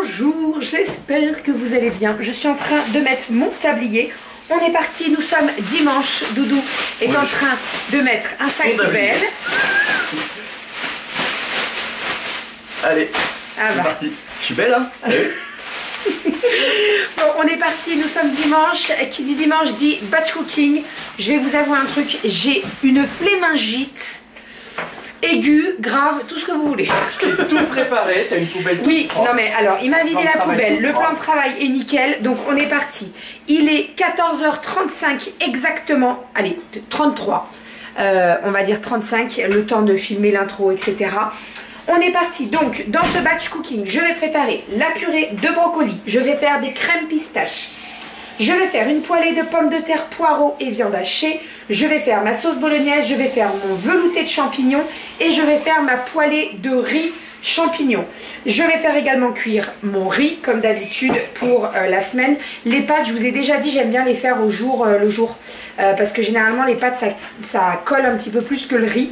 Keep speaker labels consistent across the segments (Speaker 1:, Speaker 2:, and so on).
Speaker 1: Bonjour, j'espère que vous allez bien. Je suis en train de mettre mon tablier. On est parti, nous sommes dimanche. Doudou est en train de mettre un sac poubelle.
Speaker 2: Allez,
Speaker 1: c'est
Speaker 2: parti. Je suis belle, hein?
Speaker 1: Bon, on est parti, nous sommes dimanche. Qui dit dimanche dit batch cooking. Je vais vous avouer un truc, j'ai une flémingite aiguë, grave, tout ce que vous voulez.
Speaker 2: T'es tout préparé, t'as une poubelle toute
Speaker 1: Oui,
Speaker 2: propre.
Speaker 1: non mais alors, il m'a vidé la poubelle, le plan de travail est nickel, donc on est parti. Il est 14h35 exactement, allez, 33, on va dire 35, le temps de filmer l'intro, etc. On est parti, donc dans ce batch cooking, je vais préparer la purée de brocoli, je vais faire des crèmes pistaches. Je vais faire une poêlée de pommes de terre, poireaux et viande hachée. Je vais faire ma sauce bolognaise, je vais faire mon velouté de champignons et je vais faire ma poêlée de riz champignons. Je vais faire également cuire mon riz comme d'habitude pour la semaine. Les pâtes, je vous ai déjà dit, j'aime bien les faire au jour le jour parce que généralement les pâtes ça colle un petit peu plus que le riz.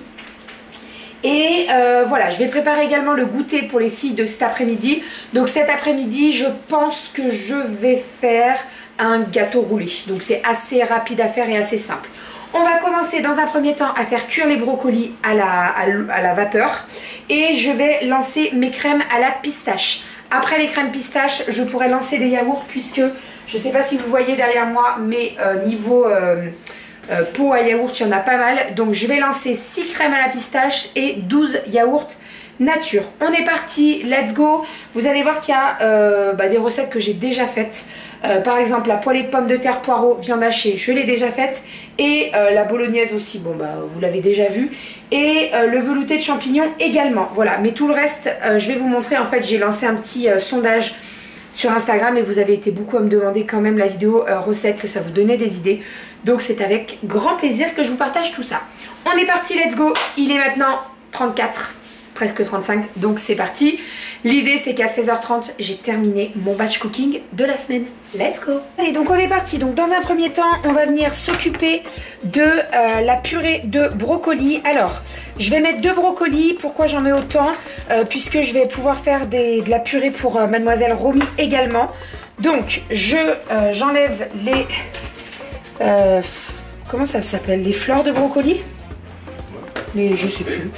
Speaker 1: Et voilà, je vais préparer également le goûter pour les filles de cet après-midi. Donc cet après-midi, je pense que je vais faire un gâteau roulé. Donc c'est assez rapide à faire et assez simple. On va commencer dans un premier temps à faire cuire les brocolis à la vapeur. Et je vais lancer mes crèmes à la pistache. Après les crèmes pistaches, je pourrais lancer des yaourts puisque, je ne sais pas si vous voyez derrière moi, mais niveau... pot à yaourt, il y en a pas mal. Donc je vais lancer 6 crèmes à la pistache et 12 yaourts nature. On est parti, let's go. Vous allez voir qu'il y a des recettes que j'ai déjà faites. Par exemple la poêlée de pommes de terre, poireaux, viande hachée, je l'ai déjà faite. Et la bolognaise aussi, bon bah vous l'avez déjà vu. Et le velouté de champignons également. Voilà, mais tout le reste, je vais vous montrer. En fait, j'ai lancé un petit sondage sur Instagram et vous avez été beaucoup à me demander quand même la vidéo recette, que ça vous donnait des idées. Donc c'est avec grand plaisir que je vous partage tout ça. On est parti, let's go. Il est maintenant 34, presque 35, donc c'est parti. L'idée c'est qu'à 16h30, j'ai terminé mon batch cooking de la semaine. Let's go. Allez, donc on est parti. Donc dans un premier temps, on va venir s'occuper de la purée de brocoli. Alors, je vais mettre 2 brocolis. Pourquoi j'en mets autant? Puisque je vais pouvoir faire de la purée pour Mademoiselle Romy également. Donc, j'enlève les... comment ça s'appelle? Les fleurs de brocoli? Je sais plus.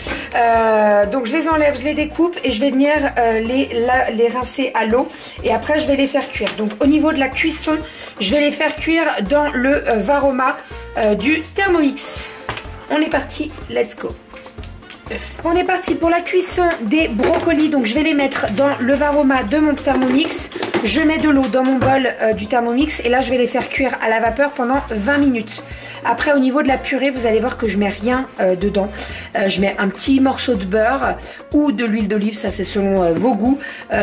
Speaker 1: Donc je les enlève, je les découpe et je vais venir les rincer à l'eau et après je vais les faire cuire. Donc au niveau de la cuisson, je vais les faire cuire dans le Varoma du Thermomix. On est parti, let's go. On est parti pour la cuisson des brocolis. Donc je vais les mettre dans le Varoma de mon Thermomix. Je mets de l'eau dans mon bol du Thermomix et là je vais les faire cuire à la vapeur pendant 20 minutes. Après au niveau de la purée, vous allez voir que je mets rien dedans. Je mets un petit morceau de beurre ou de l'huile d'olive, ça c'est selon vos goûts.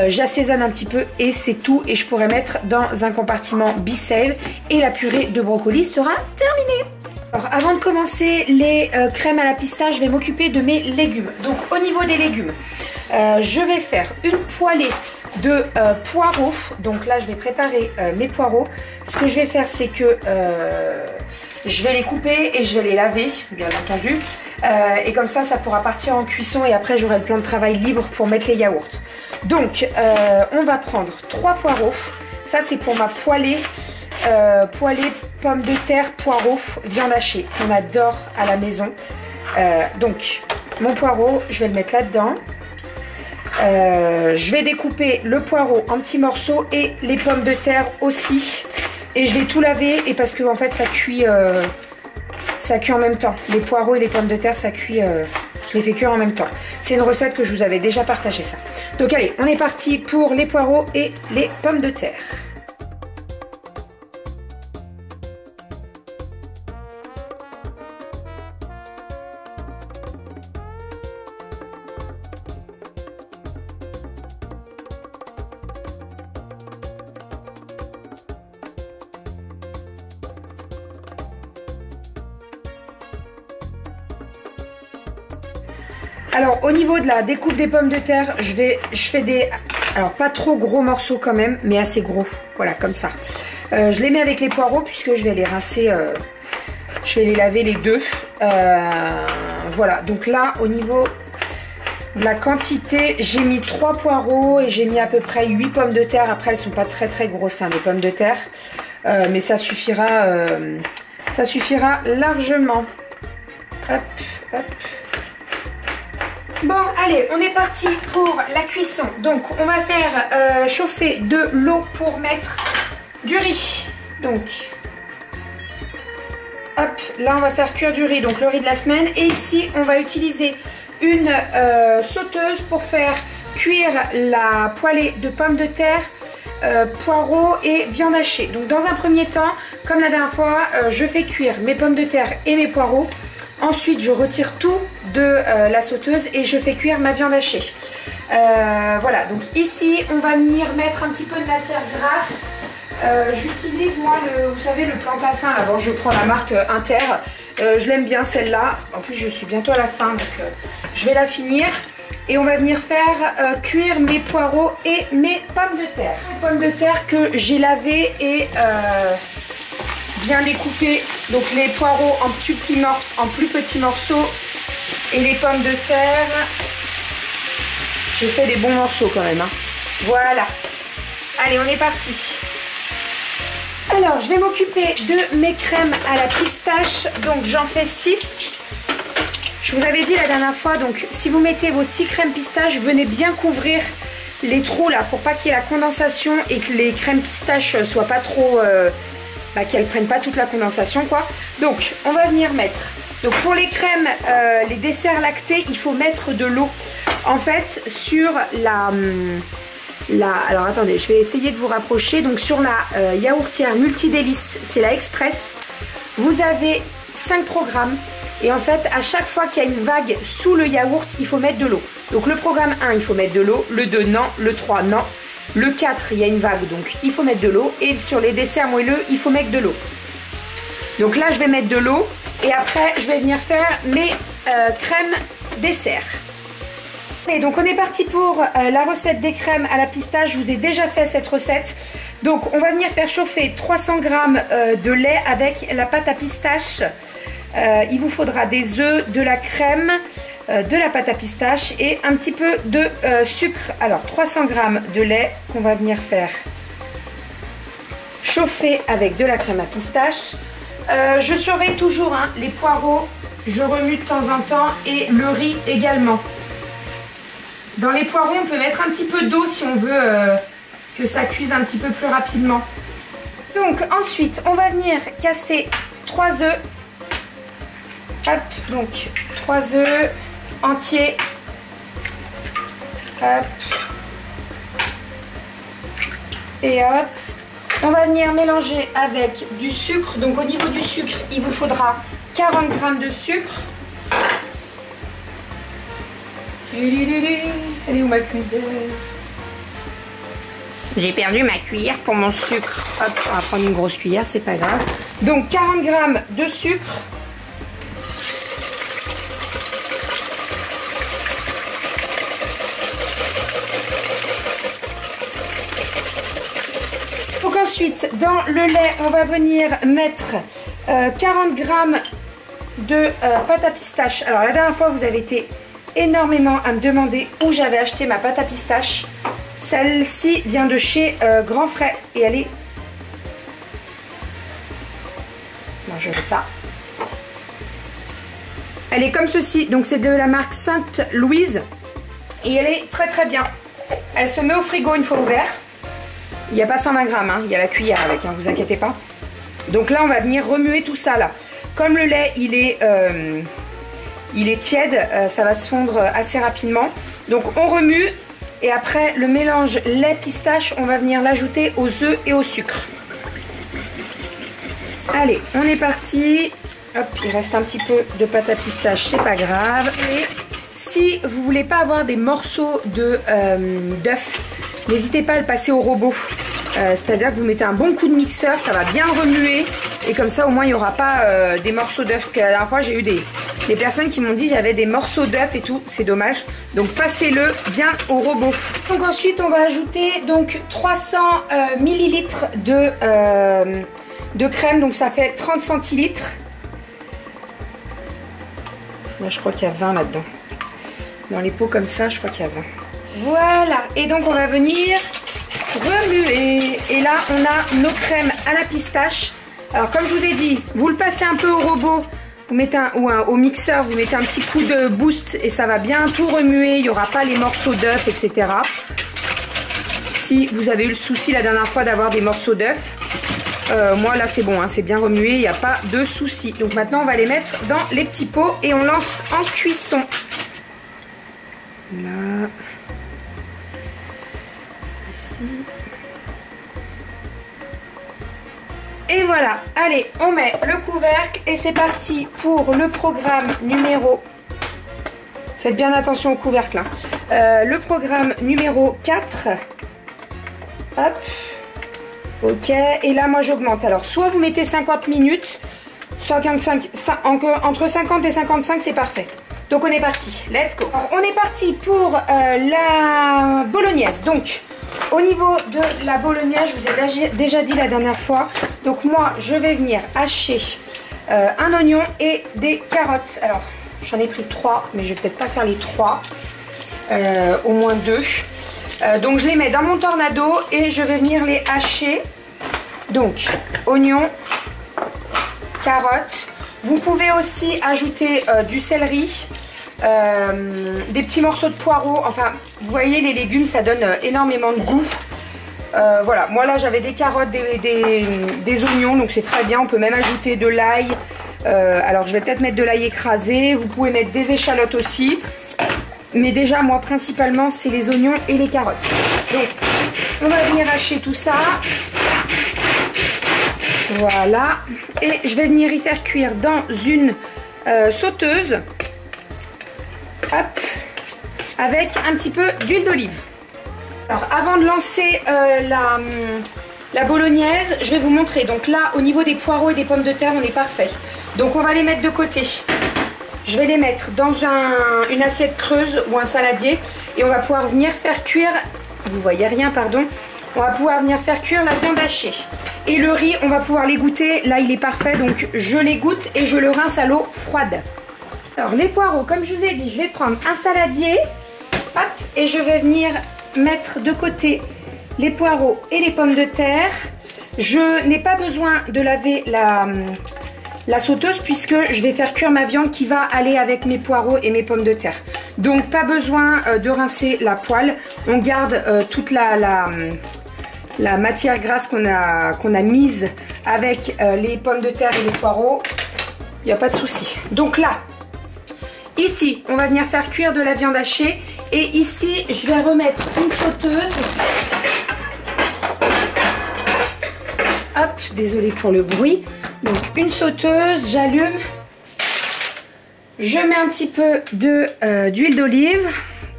Speaker 1: J'assaisonne un petit peu et c'est tout. Et je pourrais mettre dans un compartiment Be-Save et la purée de brocoli sera terminée. Alors avant de commencer les crèmes à la pistache, je vais m'occuper de mes légumes. Donc au niveau des légumes, je vais faire une poêlée de poireaux. Donc là je vais préparer mes poireaux. Ce que je vais faire c'est que je vais les couper et je vais les laver bien entendu. Et comme ça pourra partir en cuisson et après j'aurai le plan de travail libre pour mettre les yaourts. Donc on va prendre 3 poireaux. Ça c'est pour ma poêlée. Poêlée pommes de terre, poireaux, viande hachée. On adore à la maison. Donc mon poireau, je vais le mettre là-dedans. Je vais découper le poireau en petits morceaux et les pommes de terre aussi. Et je vais tout laver et parce que en fait ça cuit en même temps. Les poireaux et les pommes de terre ça cuit, je les fais cuire en même temps. C'est une recette que je vous avais déjà partagé ça. Donc allez, on est parti pour les poireaux et les pommes de terre. Alors au niveau de la découpe des pommes de terre, je fais des, alors pas trop gros morceaux quand même, mais assez gros, voilà comme ça. Je les mets avec les poireaux puisque je vais les rincer, je vais les laver les deux. Voilà, donc là au niveau La quantité, j'ai mis 3 poireaux et j'ai mis à peu près 8 pommes de terre. Après, elles sont pas très grosses, hein, les pommes de terre. Mais ça suffira largement. Hop, hop. Bon, allez, on est parti pour la cuisson. Donc, on va faire chauffer de l'eau pour mettre du riz. Donc, hop, là, on va faire cuire du riz, donc le riz de la semaine. Et ici, on va utiliser une sauteuse pour faire cuire la poêlée de pommes de terre, poireaux et viande hachée. Donc dans un premier temps, comme la dernière fois, je fais cuire mes pommes de terre et mes poireaux. Ensuite, je retire tout de la sauteuse et je fais cuire ma viande hachée. Voilà, donc ici, on va venir mettre un petit peu de matière grasse. J'utilise moi, vous savez, le Plantafin. Alors, je prends la marque Inter. Je l'aime bien celle-là. En plus, je suis bientôt à la fin, donc je vais la finir. Et on va venir faire cuire mes poireaux et mes pommes de terre. Les pommes de terre que j'ai lavées et bien découpées. Donc les poireaux en plus petits morceaux. Et les pommes de terre, j'ai fait des bons morceaux quand même. Hein. Voilà. Allez, on est parti. Alors, je vais m'occuper de mes crèmes à la pistache. Donc, j'en fais 6. Je vous avais dit la dernière fois, donc si vous mettez vos 6 crèmes pistaches, venez bien couvrir les trous là pour pas qu'il y ait la condensation et que les crèmes pistaches soient pas trop... qu'elles prennent pas toute la condensation quoi. Donc, on va venir mettre... Donc, pour les crèmes, les desserts lactés, il faut mettre de l'eau. En fait, sur alors attendez, je vais essayer de vous rapprocher. Donc sur la yaourtière multidélice, c'est la Express. Vous avez 5 programmes. Et en fait, à chaque fois qu'il y a une vague sous le yaourt, il faut mettre de l'eau. Donc le programme 1, il faut mettre de l'eau. Le 2, non. Le 3, non. Le 4, il y a une vague, donc il faut mettre de l'eau. Et sur les desserts moelleux, il faut mettre de l'eau. Donc là, je vais mettre de l'eau. Et après, je vais venir faire mes crèmes desserts. Et donc on est parti pour la recette des crèmes à la pistache. Je vous ai déjà fait cette recette. Donc on va venir faire chauffer 300 g de lait avec la pâte à pistache. Il vous faudra des œufs, de la crème, de la pâte à pistache et un petit peu de sucre. Alors 300 g de lait qu'on va venir faire chauffer avec de la crème à pistache. Je surveille toujours hein, les poireaux, je remue de temps en temps et le riz également. Dans les poireaux, on peut mettre un petit peu d'eau si on veut que ça cuise un petit peu plus rapidement. Donc ensuite, on va venir casser 3 œufs. Hop, donc 3 œufs entiers. Hop. Et hop. On va venir mélanger avec du sucre. Donc au niveau du sucre, il vous faudra 40 g de sucre. Elle est où ma cuillère? J'ai perdu ma cuillère pour mon sucre. Hop, on va prendre une grosse cuillère, c'est pas grave. Donc 40 g de sucre. Donc ensuite, dans le lait, on va venir mettre 40 g de pâte à pistache. Alors la dernière fois, vous avez été énormément à me demander où j'avais acheté ma pâte à pistache. Celle-ci vient de chez Grand Frais et elle est... Non, je veux ça. Elle est comme ceci, donc c'est de la marque Sainte-Louise et elle est très bien. Elle se met au frigo une fois ouvert. Il n'y a pas 120 g, hein. Il y a la cuillère avec, hein, vous inquiétez pas. Donc là, on va venir remuer tout ça là. Comme le lait, il est tiède, ça va se fondre assez rapidement. Donc on remue et après le mélange lait pistache, on va venir l'ajouter aux œufs et au sucre. Allez, on est parti. Hop, il reste un petit peu de pâte à pistache, c'est pas grave. Et si vous voulez pas avoir des morceaux de d'œuf, n'hésitez pas à le passer au robot. C'est-à-dire que vous mettez un bon coup de mixeur, ça va bien remuer. Et comme ça, au moins, il n'y aura pas des morceaux d'œuf. Parce que la dernière fois, j'ai eu des personnes qui m'ont dit j'avais des morceaux d'œuf et tout. C'est dommage. Donc, passez-le bien au robot. Donc, ensuite, on va ajouter donc 300 millilitres de crème. Donc, ça fait 30 centilitres. Là, je crois qu'il y a 20 là-dedans. Dans les pots comme ça, je crois qu'il y a 20. Voilà, et donc on va venir remuer. Et là, on a nos crèmes à la pistache. Alors comme je vous ai dit, vous le passez un peu au robot, vous mettez au mixeur, vous mettez un petit coup de boost et ça va bien tout remuer. Il n'y aura pas les morceaux d'œuf, etc. Si vous avez eu le souci la dernière fois d'avoir des morceaux d'œuf, moi là c'est bon, hein, c'est bien remué, il n'y a pas de souci. Donc maintenant on va les mettre dans les petits pots et on lance en cuisson. Là. Ici. Et voilà, allez, on met le couvercle et c'est parti pour le programme numéro... Faites bien attention au couvercle. Hein. Le programme numéro 4. Hop. Ok, et là moi j'augmente. Alors, soit vous mettez 50 minutes, 55, entre 50 et 55, c'est parfait. Donc on est parti, let's go. Alors, on est parti pour la bolognaise. Donc, au niveau de la bolognaise, je vous ai déjà dit la dernière fois. Donc moi, je vais venir hacher un oignon et des carottes. Alors, j'en ai pris 3, mais je vais peut-être pas faire les 3. Au moins 2. Donc je les mets dans mon tornado et je vais venir les hacher. Donc, oignons, carottes. Vous pouvez aussi ajouter du céleri. Des petits morceaux de poireaux, enfin vous voyez les légumes ça donne énormément de goût. Voilà, moi là j'avais des carottes, des oignons, donc c'est très bien. On peut même ajouter de l'ail, alors je vais peut-être mettre de l'ail écrasé. Vous pouvez mettre des échalotes aussi, mais déjà moi principalement c'est les oignons et les carottes. Donc on va venir hacher tout ça, voilà, et je vais venir y faire cuire dans une sauteuse. Hop, avec un petit peu d'huile d'olive. Alors avant de lancer la bolognaise, je vais vous montrer. Donc là, au niveau des poireaux et des pommes de terre, on est parfait. Donc on va les mettre de côté. Je vais les mettre dans une assiette creuse ou un saladier et on va pouvoir venir faire cuire, vous voyez rien, pardon, on va pouvoir venir faire cuire la viande hachée. Et le riz, on va pouvoir l'égoutter. Là, il est parfait, donc je l'égoutte et je le rince à l'eau froide. Alors les poireaux, comme je vous ai dit, je vais prendre un saladier, hop, et je vais venir mettre de côté les poireaux et les pommes de terre. Je n'ai pas besoin de laver la sauteuse puisque je vais faire cuire ma viande qui va aller avec mes poireaux et mes pommes de terre. Donc pas besoin de rincer la poêle, on garde toute la matière grasse qu'on a mise avec les pommes de terre et les poireaux, il n'y a pas de souci. Donc là, ici, on va venir faire cuire de la viande hachée. Et ici, je vais remettre une sauteuse. Hop, désolée pour le bruit. Donc, une sauteuse, j'allume. Je mets un petit peu d'huile d'olive.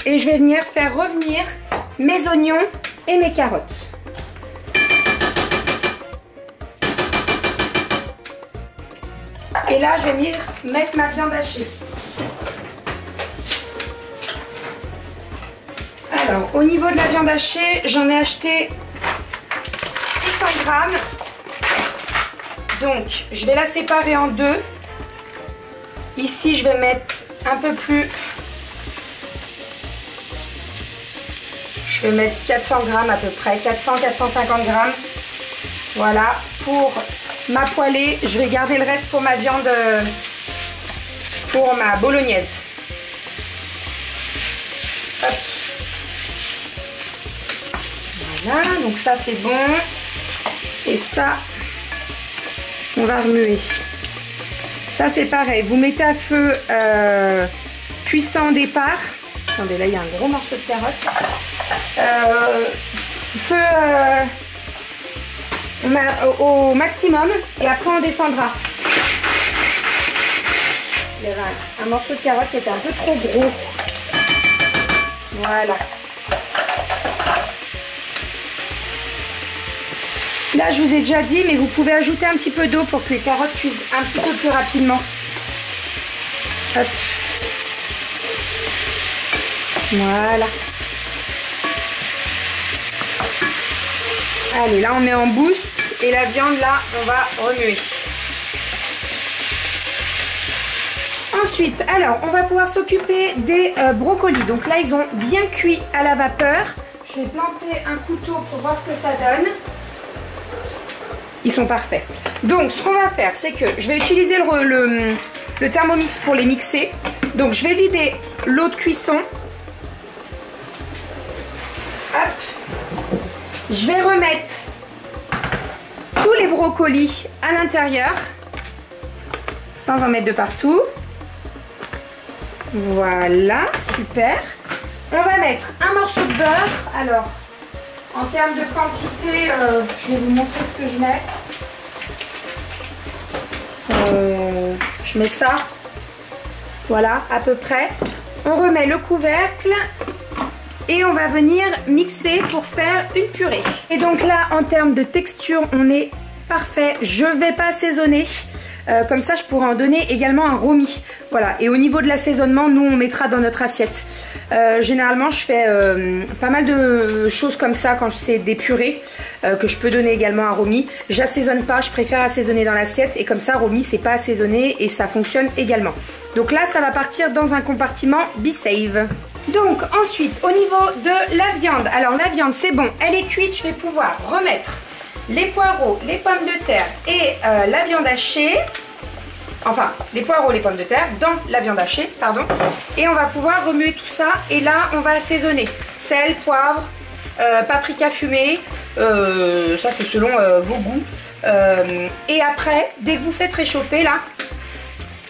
Speaker 1: Et je vais venir faire revenir mes oignons et mes carottes. Et là, je vais venir mettre ma viande hachée. Alors, au niveau de la viande hachée, j'en ai acheté 600 grammes. Donc, je vais la séparer en deux. Ici, je vais mettre un peu plus. Je vais mettre 400 grammes à peu près, 400-450 grammes. Voilà, pour ma poêlée. Je vais garder le reste pour ma viande, pour ma bolognaise. Hop. Voilà, donc ça c'est bon. Et ça, on va remuer. Ça c'est pareil, vous mettez à feu cuissant au départ. Attendez, là il y a un gros morceau de carotte. Feu au maximum et après on descendra. Il y avait un morceau de carotte qui était un peu trop gros. Voilà. Là, je vous ai déjà dit, mais vous pouvez ajouter un petit peu d'eau pour que les carottes cuisent un petit peu plus rapidement. Hop. Voilà. Allez, là, on met en boost. Et la viande, là, on va remuer. Ensuite, alors, on va pouvoir s'occuper des brocolis. Donc là, ils ont bien cuit à la vapeur. Je vais planter un couteau pour voir ce que ça donne. Ils sont parfaits. Donc, ce qu'on va faire, c'est que je vais utiliser le Thermomix pour les mixer. Donc, je vais vider l'eau de cuisson. Hop. Je vais remettre tous les brocolis à l'intérieur, sans en mettre de partout. Voilà, super. On va mettre un morceau de beurre. Alors, en termes de quantité, je vais vous montrer ce que je mets. Je mets ça. Voilà, à peu près. On remet le couvercle et on va venir mixer pour faire une purée. Et donc là, en termes de texture, on est parfait. Je ne vais pas assaisonner. Comme ça, je pourrais en donner également un romi. Voilà. Et au niveau de l'assaisonnement, nous, on mettra dans notre assiette. Généralement, je fais pas mal de choses comme ça quand c'est des purées que je peux donner également à romi. J'assaisonne pas, je préfère assaisonner dans l'assiette et comme ça, romi, c'est pas assaisonné et ça fonctionne également. Donc là, ça va partir dans un compartiment BeSave. Donc ensuite, au niveau de la viande. Alors la viande, c'est bon, elle est cuite. Je vais pouvoir remettre les poireaux, les pommes de terre et la viande hachée. Enfin, les poireaux, les pommes de terre dans la viande hachée, pardon. Et on va pouvoir remuer tout ça. Et là, on va assaisonner. Sel, poivre, paprika fumé. Ça, c'est selon vos goûts. Et après, dès que vous faites réchauffer, là...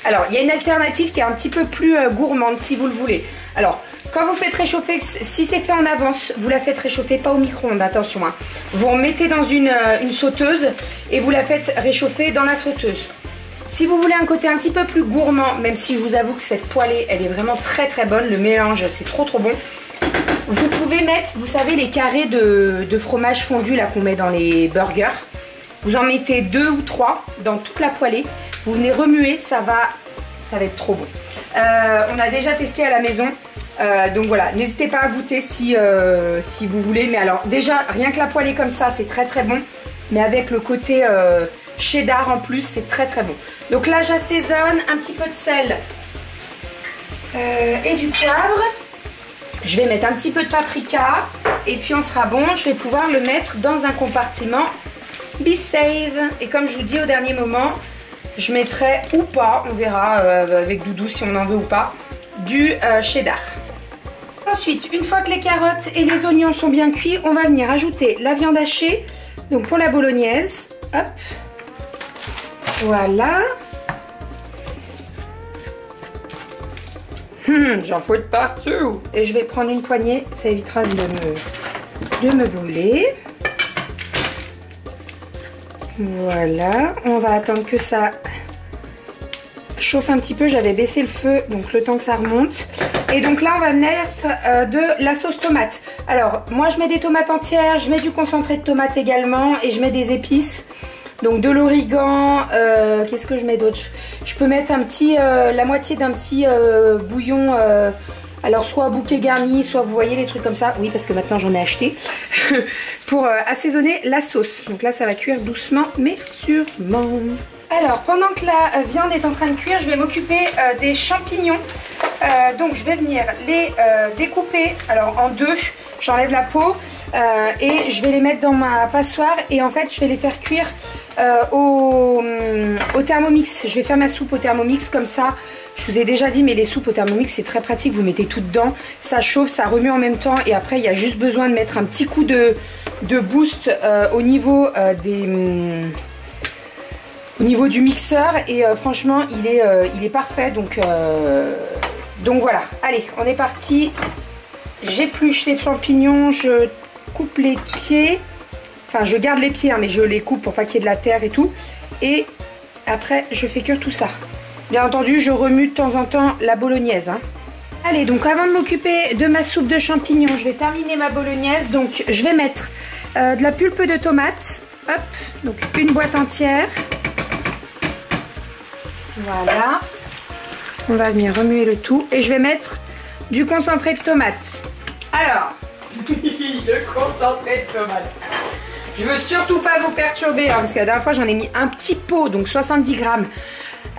Speaker 1: Alors, il y a une alternative qui est un petit peu plus gourmande, si vous le voulez. Alors, quand vous faites réchauffer, si c'est fait en avance, vous la faites réchauffer, pas au micro-ondes, attention. Hein. Vous remettez dans une sauteuse et vous la faites réchauffer dans la sauteuse. Si vous voulez un côté un petit peu plus gourmand, même si je vous avoue que cette poêlée, elle est vraiment très très bonne, le mélange, c'est trop trop bon. Vous pouvez mettre, vous savez, les carrés de fromage fondu là qu'on met dans les burgers. Vous en mettez 2 ou 3 dans toute la poêlée. Vous venez remuer, ça va être trop bon. On a déjà testé à la maison. Donc voilà, n'hésitez pas à goûter si vous voulez. Mais alors déjà, rien que la poêlée comme ça, c'est très très bon. Mais avec le côté cheddar en plus, c'est très très bon. Donc là, j'assaisonne un petit peu de sel et du poivre. Je vais mettre un petit peu de paprika. Et puis on sera bon, je vais pouvoir le mettre dans un compartiment BeSave. Et comme je vous dis au dernier moment, je mettrai ou pas, on verra avec Doudou si on en veut ou pas, du cheddar. Ensuite, une fois que les carottes et les oignons sont bien cuits, on va venir ajouter la viande hachée. Donc pour la bolognaise, hop, voilà. J'en fouette partout. Et je vais prendre une poignée, ça évitera de me brûler. Voilà, on va attendre que ça chauffe un petit peu. J'avais baissé le feu, donc le temps que ça remonte. Et donc là, on va mettre de la sauce tomate. Alors, moi, je mets des tomates entières, je mets du concentré de tomate également et je mets des épices. Donc de l'origan, qu'est-ce que je mets d'autre? Je peux mettre la moitié d'un petit bouillon, alors soit bouquet garni, soit vous voyez les trucs comme ça. Oui, parce que maintenant j'en ai acheté pour assaisonner la sauce. Donc là, ça va cuire doucement, mais sûrement. Alors, pendant que la viande est en train de cuire, je vais m'occuper des champignons. Donc je vais venir les découper alors en deux. J'enlève la peau et je vais les mettre dans ma passoire et en fait je vais les faire cuire au Thermomix. Je vais faire ma soupe au Thermomix comme ça. Je vous ai déjà dit, mais les soupes au Thermomix c'est très pratique, vous mettez tout dedans, ça chauffe, ça remue en même temps et après il y a juste besoin de mettre un petit coup de boost au niveau du mixeur et franchement il est parfait donc voilà. Allez, on est parti. J'épluche les champignons, je coupe les pieds, enfin je garde les pieds hein, mais je les coupe pour pas qu'il y ait de la terre et tout et après je fais cuire tout ça. Bien entendu je remue de temps en temps la bolognaise hein. Allez, donc avant de m'occuper de ma soupe de champignons, je vais terminer ma bolognaise. Donc je vais mettre de la pulpe de tomate, hop, donc une boîte entière. Voilà. On va venir remuer le tout et je vais mettre du concentré de tomate. Alors, le concentré de tomate. Je veux surtout pas vous perturber hein, parce que la dernière fois j'en ai mis un petit pot, donc 70 grammes.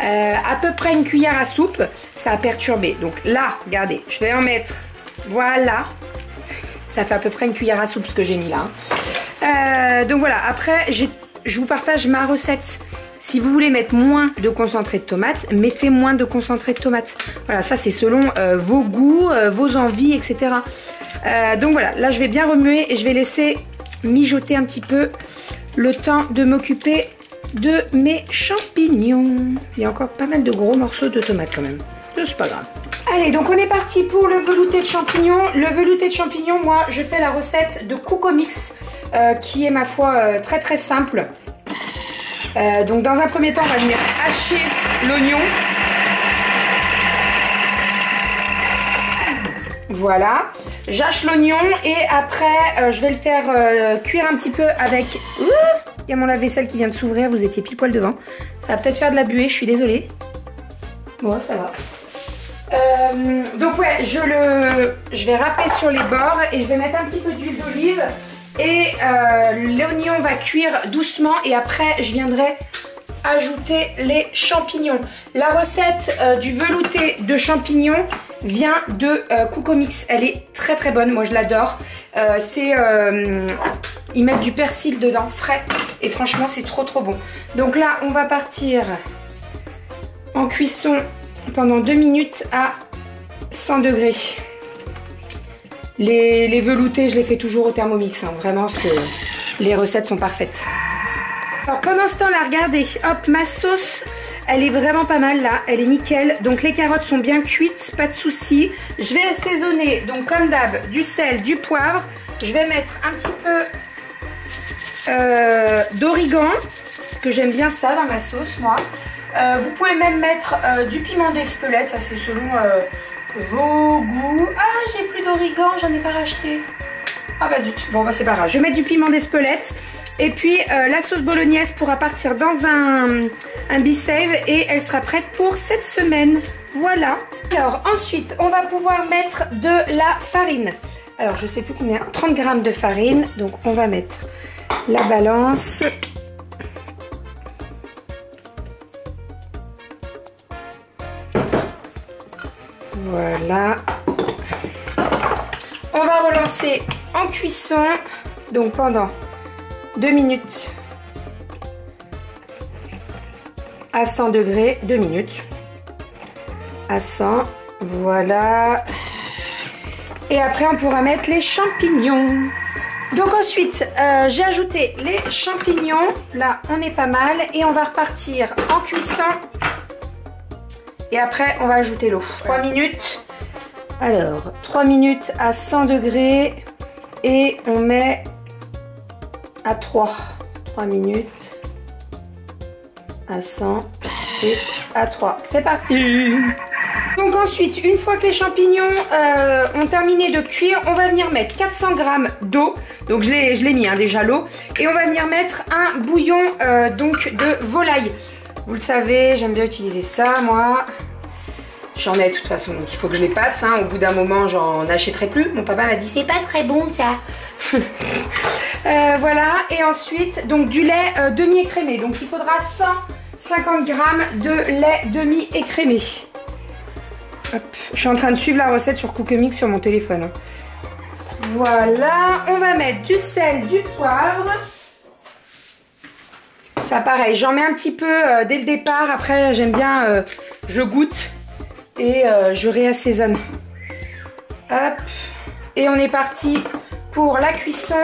Speaker 1: à peu près une cuillère à soupe. Ça a perturbé. Donc là, regardez, je vais en mettre, voilà. Ça fait à peu près une cuillère à soupe ce que j'ai mis là. Donc voilà, après, je vous partage ma recette. Si vous voulez mettre moins de concentré de tomate, mettez moins de concentré de tomate. Voilà, ça c'est selon vos goûts, vos envies, etc. Donc voilà, là je vais bien remuer et je vais laisser mijoter un petit peu le temps de m'occuper de mes champignons. Il y a encore pas mal de gros morceaux de tomates quand même. C'est pas grave. Allez, donc on est parti pour le velouté de champignons. Le velouté de champignons, moi je fais la recette de Cucomix qui est ma foi très très simple. Donc dans un premier temps, on va venir hacher l'oignon. Voilà, j'hache l'oignon et après je vais le faire cuire un petit peu avec... Il y a mon lave-vaisselle qui vient de s'ouvrir, vous étiez pile poil devant. Ça va peut-être faire de la buée, je suis désolée. Bon, ça va. Donc ouais, je vais râper sur les bords et je vais mettre un petit peu d'huile d'olive. Et l'oignon va cuire doucement et après je viendrai ajouter les champignons. La recette du velouté de champignons vient de Cucomix. Elle est très très bonne, moi je l'adore. Ils mettent du persil dedans, frais. Et franchement c'est trop trop bon. Donc là on va partir en cuisson pendant 2 minutes à 100 degrés. Les veloutés, je les fais toujours au Thermomix, hein, vraiment, parce que les recettes sont parfaites. Alors pendant ce temps là, regardez, hop, ma sauce, elle est vraiment pas mal là, elle est nickel. Donc les carottes sont bien cuites, pas de souci. Je vais assaisonner, donc comme d'hab, du sel, du poivre. Je vais mettre un petit peu d'origan, parce que j'aime bien ça dans ma sauce, moi. Vous pouvez même mettre du piment d'Espelette, ça c'est selon... vos goûts. Ah, j'ai plus d'origan, j'en ai pas racheté. Ah bah zut, bon bah c'est pas grave. Je vais mettre du piment d'Espelette. Et puis la sauce bolognaise pourra partir dans un Be-Save et elle sera prête pour cette semaine. Voilà. Alors ensuite, on va pouvoir mettre de la farine. Alors je sais plus combien, 30 grammes de farine. Donc on va mettre la balance. Voilà. On va relancer en cuisson. Donc pendant 2 minutes à 100 degrés. 2 minutes à 100. Voilà. Et après on pourra mettre les champignons. Donc ensuite j'ai ajouté les champignons. Là on est pas mal. Et on va repartir en cuisson. Et après, on va ajouter l'eau. 3 minutes. Alors, 3 minutes à 100 degrés. Et on met à 3. 3 minutes à 100 et à 3. C'est parti. Donc ensuite, une fois que les champignons ont terminé de cuire, on va venir mettre 400 grammes d'eau. Donc je l'ai mis hein, déjà l'eau. Et on va venir mettre un bouillon donc de volaille. Vous le savez, j'aime bien utiliser ça, moi. J'en ai de toute façon, donc il faut que je les passe. Hein. Au bout d'un moment, j'en achèterai plus. Mon papa m'a dit, c'est pas très bon, ça. Voilà. Et ensuite, donc du lait demi-écrémé. Donc il faudra 150 grammes de lait demi-écrémé. Je suis en train de suivre la recette sur Cucomix sur mon téléphone. Hein. Voilà. On va mettre du sel, du poivre. Ça pareil, j'en mets un petit peu dès le départ. Après j'aime bien, je goûte et je réassaisonne. Hop. Et on est parti pour la cuisson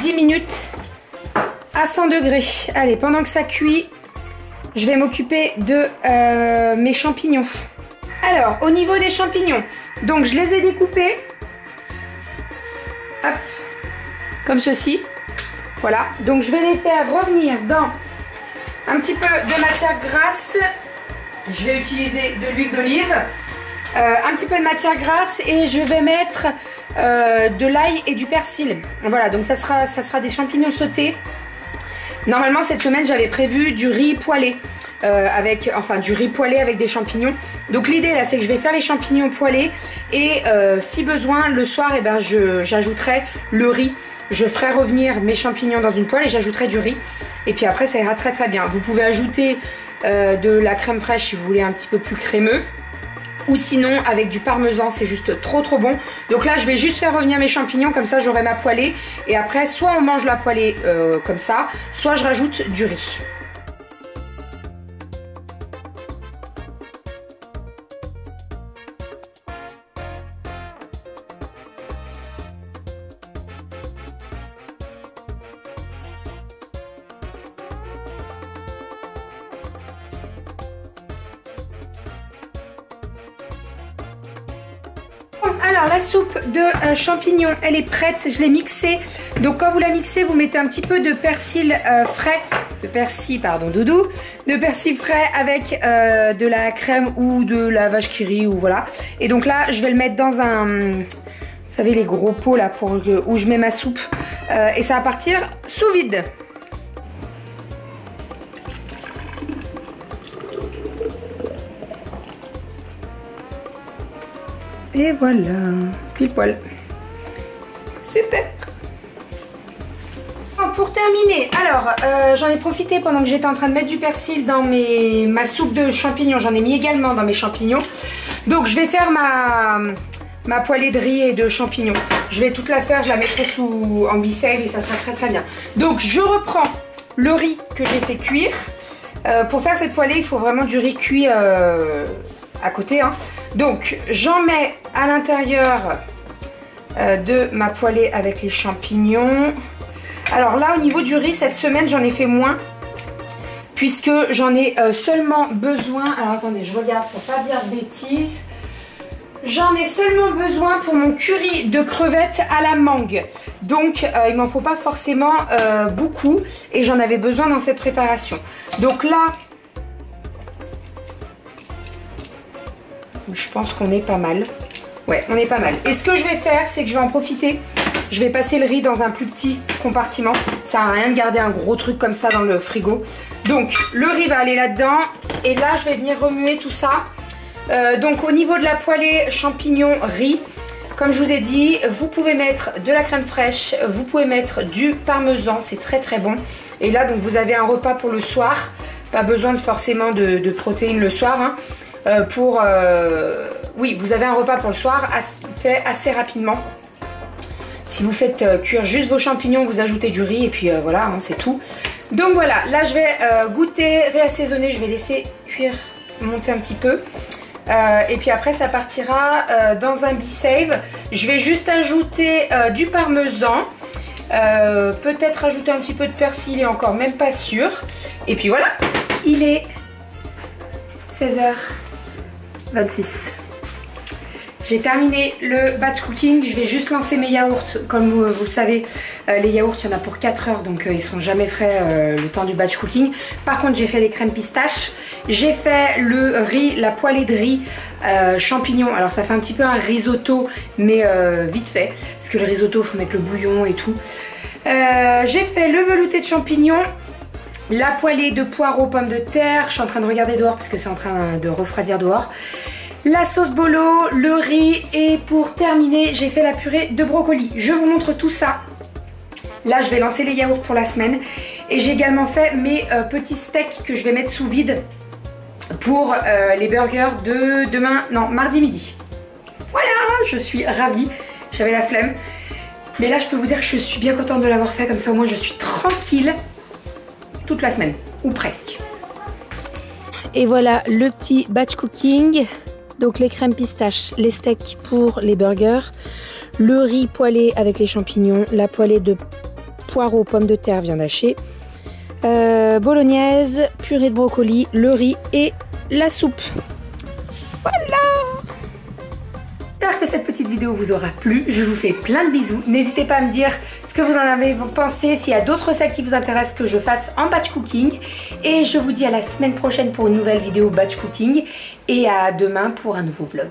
Speaker 1: 10 minutes à 100 degrés. Allez, pendant que ça cuit, je vais m'occuper de mes champignons. Alors, au niveau des champignons, donc je les ai découpés. Hop. Comme ceci. Voilà, donc je vais les faire revenir dans un petit peu de matière grasse. Je vais utiliser de l'huile d'olive, un petit peu de matière grasse et je vais mettre de l'ail et du persil. Voilà, donc ça sera des champignons sautés. Normalement cette semaine j'avais prévu du riz poêlé, du riz poêlé avec des champignons. Donc l'idée là c'est que je vais faire les champignons poêlés et si besoin le soir eh ben, j'ajouterai le riz. Je ferai revenir mes champignons dans une poêle et j'ajouterai du riz. Et puis après ça ira très très bien. Vous pouvez ajouter de la crème fraîche si vous voulez un petit peu plus crémeux. Ou sinon avec du parmesan, c'est juste trop bon. Donc là je vais juste faire revenir mes champignons, comme ça j'aurai ma poêlée. Et après soit on mange la poêlée comme ça, soit je rajoute du riz. Alors la soupe de champignons, elle est prête, je l'ai mixée. Donc quand vous la mixez, vous mettez un petit peu de persil frais, de persil frais avec de la crème ou de la vache qui rit ou voilà. Et donc là, je vais le mettre dans un, vous savez les gros pots là pour où je mets ma soupe et ça va partir sous vide. Et voilà, pile poil. Super. Pour terminer, alors j'en ai profité pendant que j'étais en train de mettre du persil dans ma soupe de champignons. J'en ai mis également dans mes champignons. Donc je vais faire ma poêlée de riz et de champignons. Je vais toute la faire, je la mettrai en bicelle et ça sera très bien. Donc je reprends le riz que j'ai fait cuire. Pour faire cette poêlée, il faut vraiment du riz cuit à côté. Hein. Donc j'en mets à l'intérieur de ma poêlée avec les champignons. Alors là au niveau du riz cette semaine j'en ai fait moins puisque j'en ai seulement besoin. Alors attendez, je regarde pour pas dire de bêtises. J'en ai seulement besoin pour mon curry de crevettes à la mangue. Donc il m'en faut pas forcément beaucoup et j'en avais besoin dans cette préparation. Donc là je pense qu'on est pas mal. Ouais, on est pas mal. Et ce que je vais faire, c'est que je vais en profiter. Je vais passer le riz dans un plus petit compartiment. Ça sert à rien de garder un gros truc comme ça dans le frigo. Donc, le riz va aller là-dedans. Et là, je vais venir remuer tout ça. Donc, au niveau de la poêlée champignons, riz, comme je vous ai dit, vous pouvez mettre de la crème fraîche. Vous pouvez mettre du parmesan. C'est très bon. Et là, donc, vous avez un repas pour le soir. Pas besoin de forcément de protéines le soir, hein. Oui, vous avez un repas pour le soir fait assez rapidement. Si vous faites cuire juste vos champignons, vous ajoutez du riz et puis voilà, hein, c'est tout. Donc voilà, là je vais goûter, réassaisonner, je vais laisser cuire, monter un petit peu. Et puis après ça partira dans un B-Save. Je vais juste ajouter du parmesan, peut-être ajouter un petit peu de persil et encore même pas sûr. Et puis voilà, il est 16h26. J'ai terminé le batch cooking, je vais juste lancer mes yaourts. Comme vous le savez, les yaourts, il y en a pour 4 heures, donc ils sont jamais frais le temps du batch cooking. Par contre, j'ai fait les crèmes pistaches, j'ai fait le riz, la poêlée de riz champignons. Alors ça fait un petit peu un risotto, mais vite fait, parce que le risotto, il faut mettre le bouillon et tout. J'ai fait le velouté de champignons, la poêlée de poireaux, pommes de terre. Je suis en train de regarder dehors parce que c'est en train de refroidir dehors. La sauce bolo, le riz et pour terminer, j'ai fait la purée de brocoli. Je vous montre tout ça. Là, je vais lancer les yaourts pour la semaine. Et j'ai également fait mes petits steaks que je vais mettre sous vide pour les burgers de demain, non, mardi midi. Voilà, je suis ravie. J'avais la flemme. Mais là, je peux vous dire que je suis bien contente de l'avoir fait. Comme ça, au moins, je suis tranquille toute la semaine, ou presque. Et voilà le petit batch cooking. Donc les crèmes pistaches, les steaks pour les burgers, le riz poêlé avec les champignons, la poêlée de poireaux, pommes de terre, viande hachée, bolognaise, purée de brocoli, le riz et la soupe. Voilà! J'espère que cette petite vidéo vous aura plu. Je vous fais plein de bisous. N'hésitez pas à me dire ce que vous en avez pensé, s'il y a d'autres recettes qui vous intéressent que je fasse en batch cooking. Et je vous dis à la semaine prochaine pour une nouvelle vidéo batch cooking. Et à demain pour un nouveau vlog.